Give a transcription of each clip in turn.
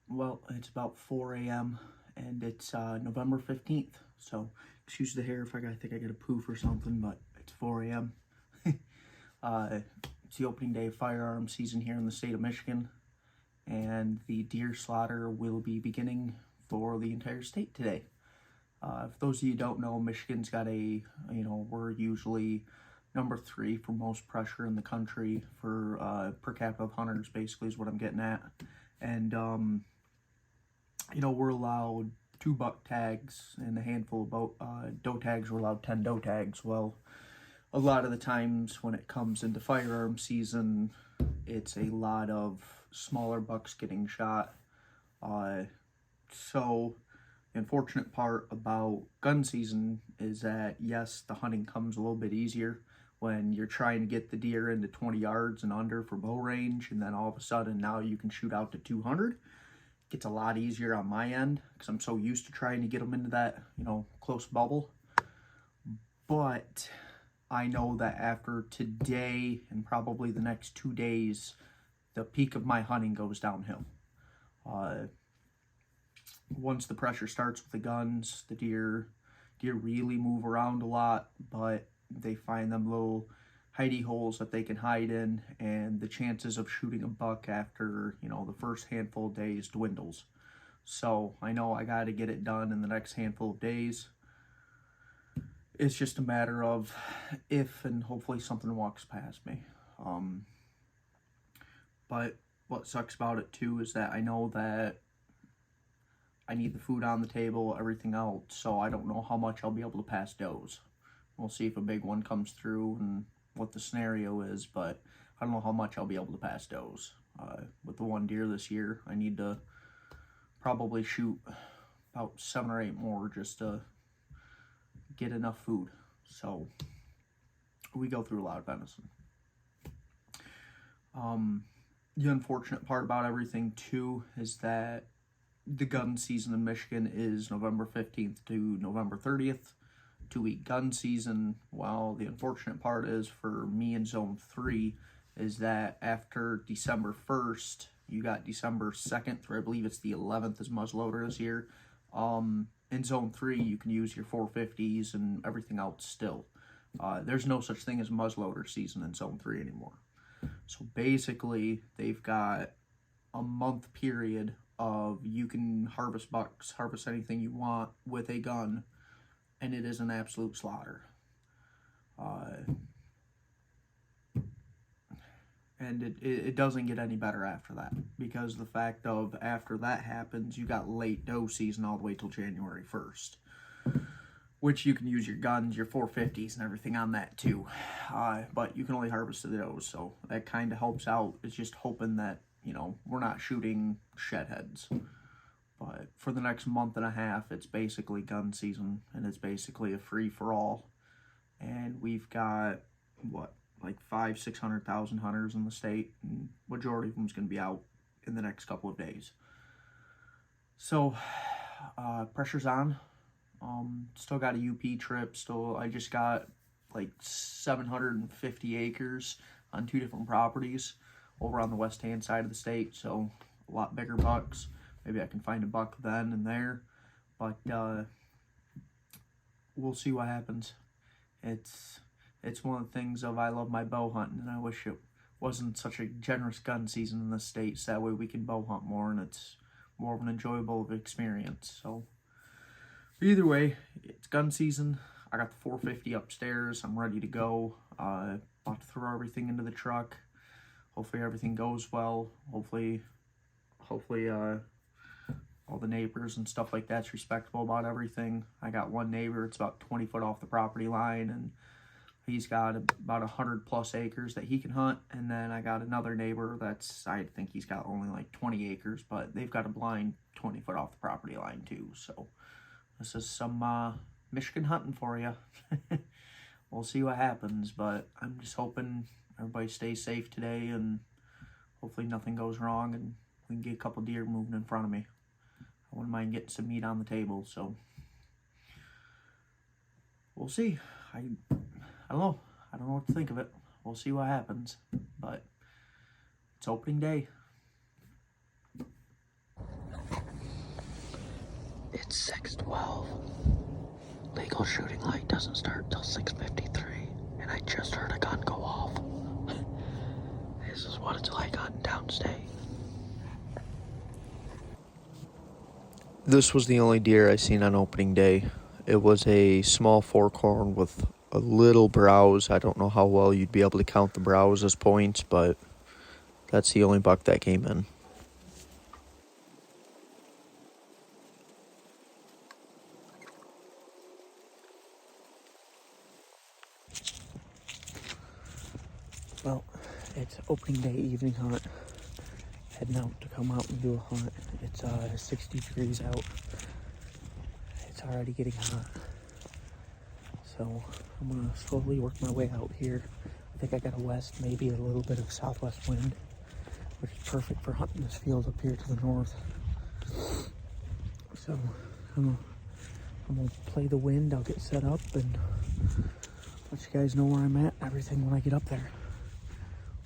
Well, it's about 4 a.m. and it's November 15th. So excuse the hair if I think I got a poof or something, but it's 4 a.m. It's the opening day of firearm season here in the state of Michigan, and the deer slaughter will be beginning for the entire state today. For those of you who don't know, Michigan's got we're usually number 3 for most pressure in the country for per capita of hunters, basically, is what I'm getting at. And we're allowed 2 buck tags and a handful of doe tags. We're allowed 10 doe tags. Well, a lot of the times when it comes into firearm season, it's a lot of smaller bucks getting shot. So the unfortunate part about gun season is that, yes, the hunting comes a little bit easier when you're trying to get the deer into 20 yards and under for bow range, and then all of a sudden now you can shoot out to 200. It gets a lot easier on my end because I'm so used to trying to get them into that, close bubble. But I know that after today and probably the next 2 days, the peak of my hunting goes downhill. Once the pressure starts with the guns, the deer really move around a lot, but they find them little hidey holes that they can hide in, and the chances of shooting a buck after, the first handful of days dwindles. So I know I got to get it done in the next handful of days. It's just a matter of if, and hopefully something walks past me. But what sucks about it too is that I know that I need the food on the table, everything else, so I don't know how much I'll be able to pass does. We'll see if a big one comes through and what the scenario is, but I don't know how much I'll be able to pass does. With the one deer this year, I need to probably shoot about 7 or 8 more just to get enough food. So we go through a lot of venison. The unfortunate part about everything too is that the gun season in Michigan is November 15th to November 30th, 2-week gun season. Well, the unfortunate part is for me in Zone 3 is that after December 1st, you got December 2nd through I believe it's the 11th as muzzleloader this year. In Zone 3, you can use your 450s and everything else still. There's no such thing as muzzleloader season in Zone 3 anymore. So basically, they've got a month period of you can harvest bucks, harvest anything you want with a gun, and it is an absolute slaughter. And it doesn't get any better after that, because the fact of after that happens, you got late doe season all the way till January 1st, which you can use your guns, your 450s and everything on that too, but you can only harvest the does, so that kind of helps out. It's just hoping that we're not shooting shed heads. But for the next month and a half, it's basically gun season, and it's basically a free-for-all. And we've got, like 500,000-600,000 hunters in the state, and majority of them's going to be out in the next couple of days. So, pressure's on. Still got a UP trip. I just got like 750 acres on 2 different properties over on the west-hand side of the state, so a lot bigger bucks. Maybe I can find a buck then and there, but we'll see what happens. It's one of the things of I love my bow hunting, and I wish it wasn't such a generous gun season in the States. That way we can bow hunt more, and it's more of an enjoyable experience. So either way, it's gun season. I got the 450 upstairs. I'm ready to go. About to throw everything into the truck. Hopefully everything goes well. Hopefully all the neighbors and stuff like that's respectful about everything. I got one neighbor, it's about 20 foot off the property line, and he's got about 100+ acres that he can hunt. And then I got another neighbor I think he's got only like 20 acres, but they've got a blind 20 foot off the property line too. So this is some Michigan hunting for you. We'll see what happens, but I'm just hoping everybody stays safe today, and hopefully nothing goes wrong, and we can get a couple deer moving in front of me. I wouldn't mind getting some meat on the table, so we'll see. I don't know. I don't know what to think of it. We'll see what happens, but it's opening day. 6:12. Legal shooting light doesn't start till 6:53, and I just heard a gun go off. This is what it's like on downstate. This was the only deer I seen on opening day. It was a small forkhorn with a little browse. I don't know how well you'd be able to count the browse as points, but that's the only buck that came in. Well, it's opening day evening hunt. Heading out to come out and do a hunt. It's 60 degrees out. It's already getting hot. So I'm gonna slowly work my way out here. I think I got a west, maybe a little bit of southwest wind, which is perfect for hunting this field up here to the north. So I'm gonna play the wind. I'll get set up and let you guys know where I'm at and everything when I get up there.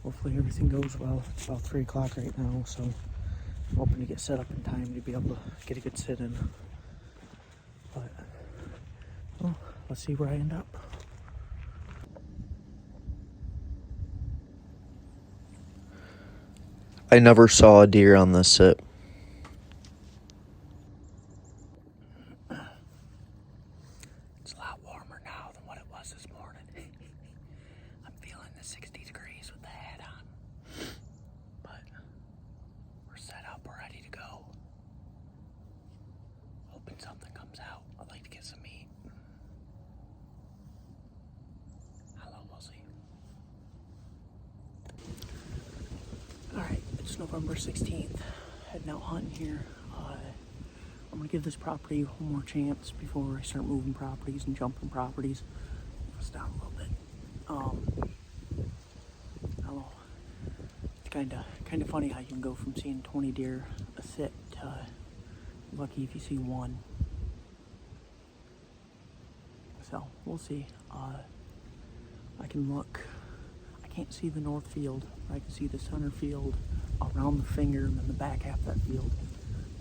Hopefully everything goes well. It's about 3 o'clock right now, so I'm hoping to get set up in time to be able to get a good sit in. But, well, let's see where I end up. I never saw a deer on this sit. It's a lot warmer now than what it was this morning. I'm feeling the 60 degrees with the hat on. But we're set up, we're ready to go. Hoping something comes out. I'd like to get some meat. Hello, we'll see. Alright, it's November 16th. Heading out hunting here. I'm gonna give this property one more chance before I start moving properties and jumping properties. Let's down a little bit. I don't know. It's kind of funny how you can go from seeing 20 deer a sit to lucky if you see one. So we'll see. I can look. I can't see the north field. I can see the center field around the finger and then the back half of that field.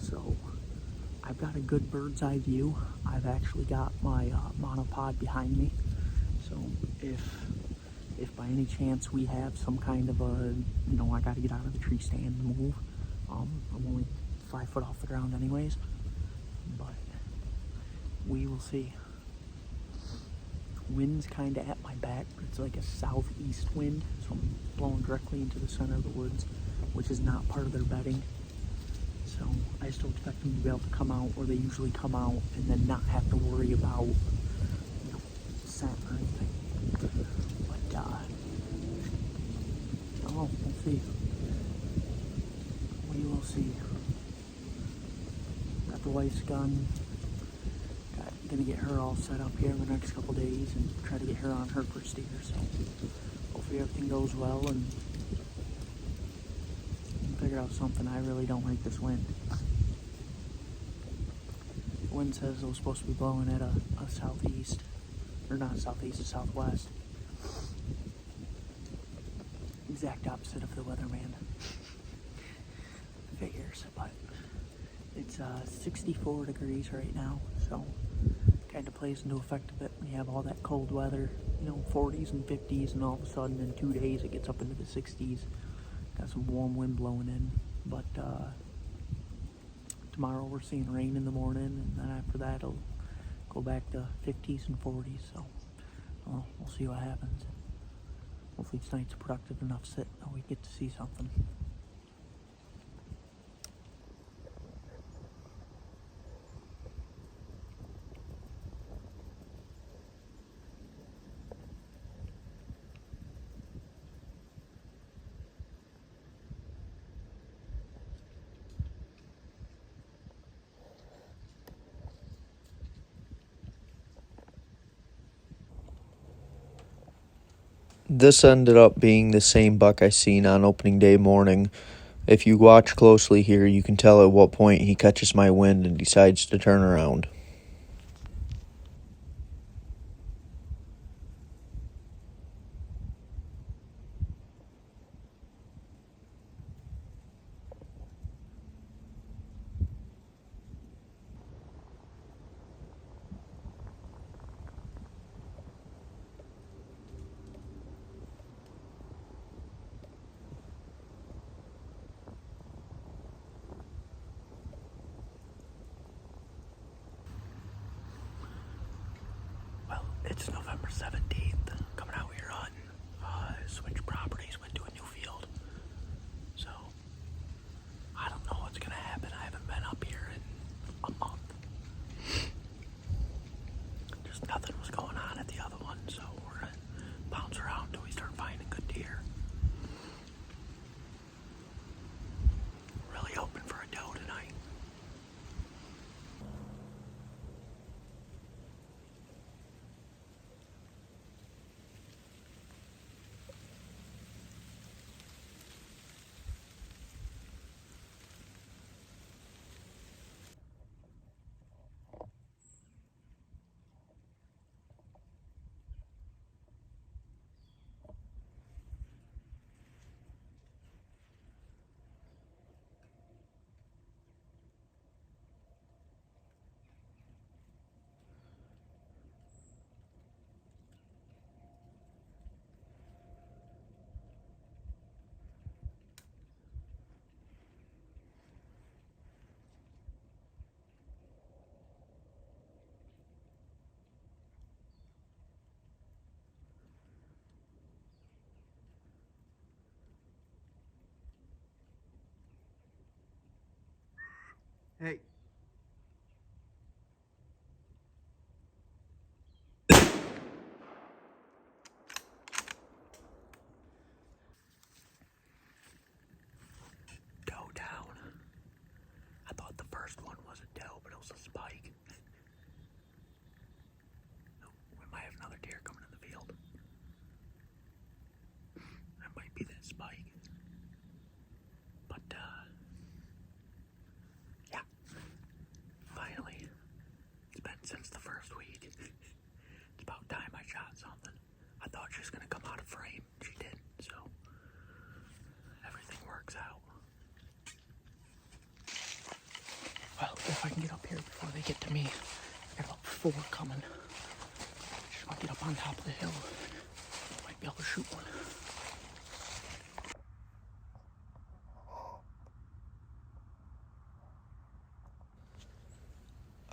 So I've got a good bird's eye view. I've actually got my monopod behind me. So if by any chance we have some kind of a, I got to get out of the tree stand and move. I'm only 5 foot off the ground anyways. But we will see. Wind's kind of at my back, but it's like a southeast wind, so I'm blowing directly into the center of the woods, which is not part of their bedding. So I still expect them to be able to come out where they usually come out and then not have to worry about, scent or anything. But, we'll see. We will see. Got the wife's gun. Gonna get her all set up here in the next couple days and try to get her on her first deer. So hopefully everything goes well and figure out something. I really don't like this wind. The wind says it was supposed to be blowing at a southeast, or not southeast, a southwest. Exact opposite of the weatherman. Figures, but it's 64 degrees right now, so kind of plays into effect of it when you have all that cold weather, 40s and 50s, and all of a sudden in 2 days it gets up into the 60s. Got some warm wind blowing in, but tomorrow we're seeing rain in the morning, and then after that it'll go back to 50s and 40s, so we'll see what happens. Hopefully tonight's a productive enough sit that we get to see something. This ended up being the same buck I seen on opening day morning. If you watch closely here, you can tell at what point he catches my wind and decides to turn around. It's November 17th. Coming out here on switch properties, went to a new field. So, I don't know what's going to happen. I haven't been up here in a month. Just nothing was going on at the other one, so we're going to bounce around until we start finding good deer. Really hoping for a doe tonight. Hey. Doe down. I thought the first one was a doe, but it was a spike. Oh, we might have another deer coming in the field. That might be that spike. But, yeah. Finally. It's been since the first week. It's about time I shot something. I thought she was going to come out of frame. She didn't, so everything works out. Well, if I can get up here before they get to me, I got about 4 coming. Just want to get up on top of the hill. Might be able to shoot one.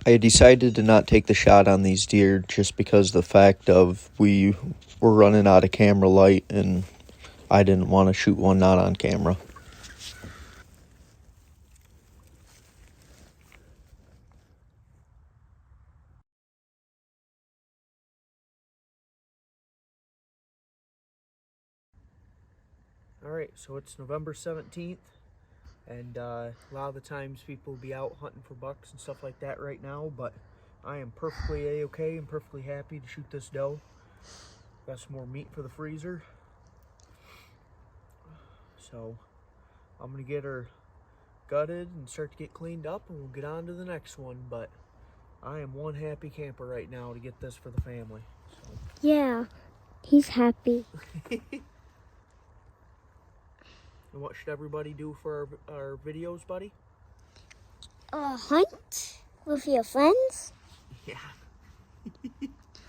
I decided to not take the shot on these deer just because the fact of we were running out of camera light and I didn't want to shoot one not on camera. Alright, so it's November 17th, and a lot of the times people will be out hunting for bucks and stuff like that right now, but I am perfectly a-okay and perfectly happy to shoot this doe. Got some more meat for the freezer. So, I'm going to get her gutted and start to get cleaned up, and we'll get on to the next one, but I am one happy camper right now to get this for the family. So. Yeah, he's happy. And what should everybody do for our videos, buddy? Hunt with your friends. Yeah.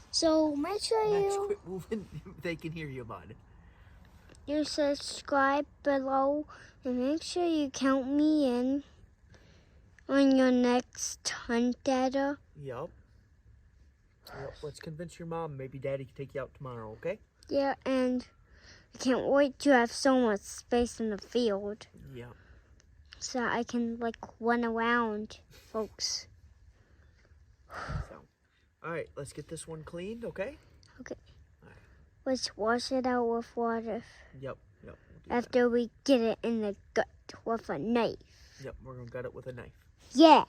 So make sure Max, quit moving. They can hear you, bud. you subscribe below and make sure you count me in on your next hunt, Dada. Yep. Let's convince your mom. Maybe Daddy can take you out tomorrow, okay? Yeah, and I can't wait to have so much space in the field. Yeah. So I can, run around, folks. So, alright, let's get this one cleaned, okay? Okay. All right. Let's wash it out with water. Yep. We'll do after we get it in the gut with a knife. that. Yep, we're going to gut it with a knife. Yeah.